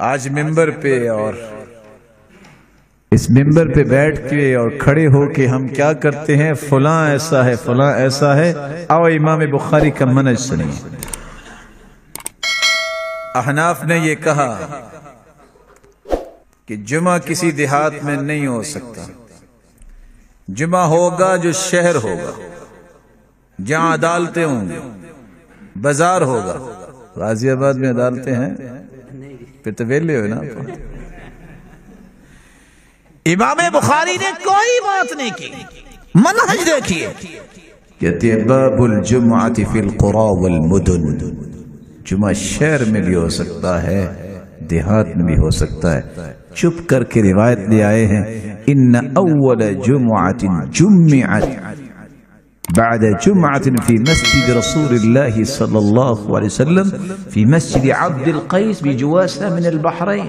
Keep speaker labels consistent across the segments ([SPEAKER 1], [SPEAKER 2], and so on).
[SPEAKER 1] آج ممبر پہ اور اس ممبر پہ بیٹھ کے اور کھڑے ہو کے ہم کیا کرتے ہیں؟ فلاں ایسا ہے، فلاں ایسا ہے۔ آؤ امام بخاری کا منہج سنیے۔ احناف نے یہ کہا کہ جمعہ کسی دیہات میں نہیں ہو سکتا، جمعہ ہوگا جو شہر ہوگا، جہاں عدالتیں ہوں گی، بازار ہوگا۔ غازی آباد میں عدالتیں ہیں؟ پھر تو ویلے ہوئے نا۔ امام بخاری نے کوئی بات نہیں کی، منہج دیکھیے۔ کہتے ہیں باب الجمعۃ فی القری والمدن، جمعہ شہر میں بھی ہو سکتا ہے، دیہات میں بھی ہو سکتا ہے۔ چپ کر کے روایت لے آئے ہیں، ان اول جمعۃ جمعت بعد جمعۃ فی مسجد رسول اللہ صلی اللہ علیہ وسلم فی مسجد عبد القیس بجواسہ من البحرین۔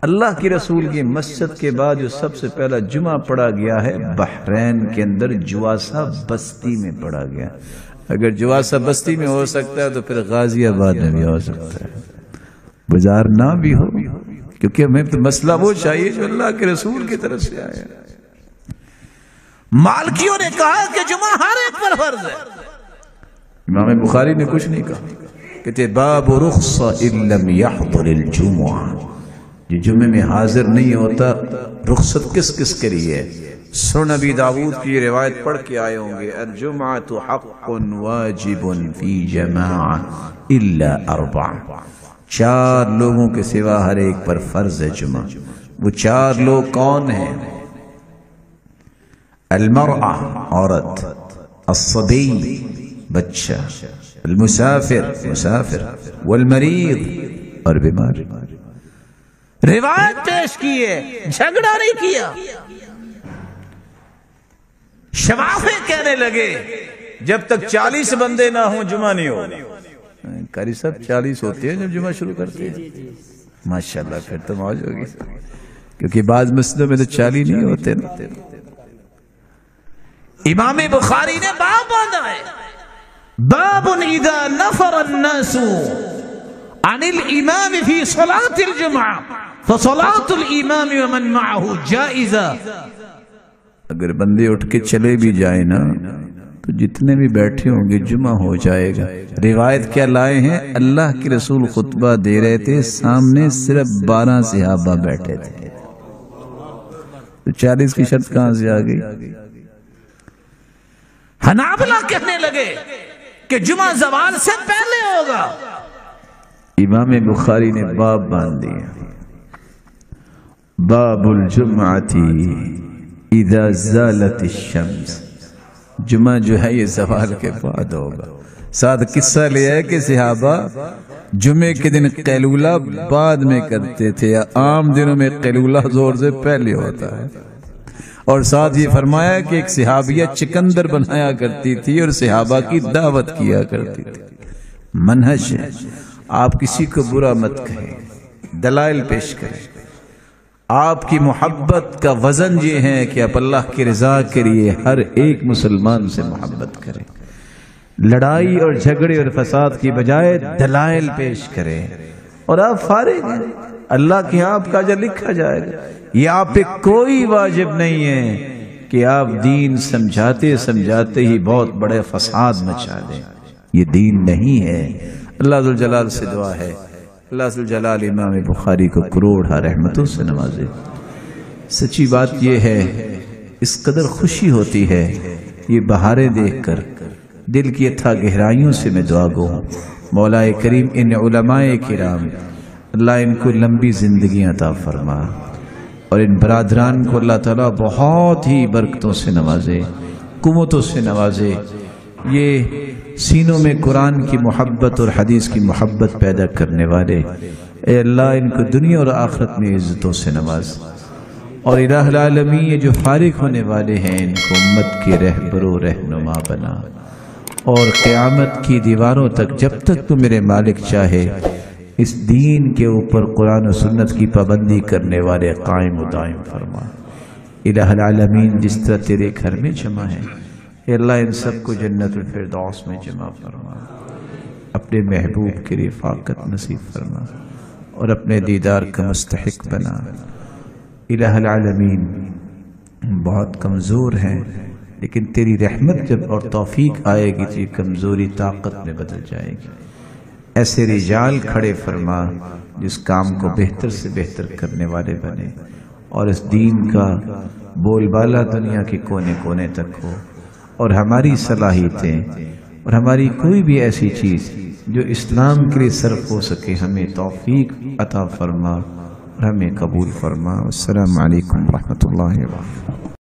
[SPEAKER 1] اللہ کی رسول کی مسجد کے بعد جو سب سے پہلا جمعہ پڑھا گیا ہے بحرین کے اندر جواسہ بستی میں پڑھا گیا۔ اگر جواسہ بستی میں ہو سکتا ہے تو پھر غازی آباد میں بھی ہو سکتا ہے، بازار نہ بھی ہو، کیونکہ ہمیں تو مسئلہ وہ چاہیے جو اللہ کے رسول کی طرف سے آیا۔ مالکیوں نے کہا کہ جمعہ ہر ایک پر فرض ہے، امام بخاری نے کچھ نہیں کہا۔ کہتے باب رخص ان لم يحضر الجمعہ، جو جمعے میں حاضر نہیں ہوتا رخصت کس کس کے لیے؟ سنن ابی داؤد کی روایت پڑھ کے آئے ہوں گے، الجمعۃ حق واجب فی جماعہ الا اربع، چار لوگوں کے سوا ہر ایک پر فرض ہے جمعہ۔ وہ چار لوگ کون ہیں؟ المرأة عورت، الصبی بچہ، المسافر مسافر، والمریض اور بیمار۔ روایت پیش کی ہے، جھگڑا نہیں کیا۔ شفاعی کہنے لگے جب تک 40 بندے نہ ہوں جمعہ نہیں ہوگا۔ قاری صاحب 40 ہوتے ہیں جب جمعہ شروع کرتے ہیں؟ ماشاءاللہ، پھر تو موج ہوگی، کیونکہ بعض مسجدوں میں تو 40 نہیں ہوتے نا۔ امام بخاری نے باب باندھا ہے، باب اذا نفر الناس عن الامام فی صلاة الجمعہ فصلاة الامام ومن معه جائزہ۔ اگر بندے اٹھ کے چلے بھی جائیں نا تو جتنے بھی بیٹھے ہوں گے جمعہ ہو جائے گا۔ روایت کیا لائے ہیں؟ اللہ کے رسول خطبہ دے رہے تھے، سامنے صرف 12 صحابہ بیٹھے تھے، تو 40 کی شرط کہاں سے آ گئی؟ حنابلہ کہنے لگے کہ جمعہ زوال سے پہلے ہوگا۔ امام بخاری نے باب باندھ دیا، باب الجمعۃ اذا زالت الشمس، جمعہ جو ہے یہ زوال کے بعد ہوگا۔ ساتھ قصہ لیا ہے کہ صحابہ جمعے کے دن قیلولہ بعد میں کرتے تھے، عام دنوں میں قیلولہ زور سے پہلے ہوتا ہے۔ اور ساتھ یہ فرمایا کہ ایک صحابیہ چکندر بنایا کرتی تھی اور صحابہ کی دعوت کیا کرتی تھی۔ منہج ہے، آپ کسی کو برا مت کہیں، دلائل پیش کریں۔ آپ کی محبت کا وزن یہ ہے کہ آپ اللہ کی رضا کے لیے ہر ایک مسلمان سے محبت کریں، لڑائی اور جھگڑے اور فساد کی بجائے دلائل پیش کریں، اور آپ فارغ ہیں، اللہ کے ہاں آپ کا اجر لکھا جائے گا۔ یہ آپ پہ کوئی واجب نہیں ہے کہ آپ دین سمجھاتے سمجھاتے ہی بہت بڑے فساد مچا دیں، یہ دین نہیں ہے۔ اللہ ذوالجلال سے دعا ہے، اللہ ذوالجلال امام بخاری کو کروڑ رحمتوں سے نوازے۔ سچی بات یہ ہے، اس قدر خوشی ہوتی ہے یہ بہاریں دیکھ کر، دل کی اتھا گہرائیوں سے میں دعا گو ہوں، مولا کریم ان علماء کرام اللہ ان کو لمبی زندگی عطا فرما، اور ان برادران کو اللہ تعالیٰ بہت ہی برکتوں سے نوازے، قوتوں سے نوازے۔ یہ سینوں میں قرآن کی محبت اور حدیث کی محبت پیدا کرنے والے، اے اللہ ان کو دنیا اور آخرت میں عزتوں سے نواز، اور الہ العالمین یہ جو فارغ ہونے والے ہیں ان کو امت کے رہبر و رہنما بنا، اور قیامت کی دیواروں تک جب تک تو میرے مالک چاہے اس دین کے اوپر قرآن و سنت کی پابندی کرنے والے قائم و دائم فرما۔ الہ العالمین جس طرح تیرے گھر میں جمع ہے، اے اللہ ان سب کو جنت الفردوس میں جمع فرما، اپنے محبوب کی رفاقت نصیب فرما۔ اور اپنے دیدار کا مستحق بنا۔ الہ العالمین، بہت کمزور ہیں، لیکن تیری رحمت جب اور توفیق آئے گی تو یہ کمزوری طاقت میں بدل جائے گی۔ ایسے رجال کھڑے فرما جس کام کو بہتر سے بہتر کرنے والے بنے، اور اس دین کا بول بالا دنیا کے کونے کونے تک ہو، اور ہماری صلاحیتیں اور ہماری کوئی بھی ایسی چیز جو اسلام کے لیے صرف ہو سکے ہمیں توفیق عطا فرما اور ہمیں قبول فرما۔ السلام علیکم ورحمۃ اللہ وبرکاتہ۔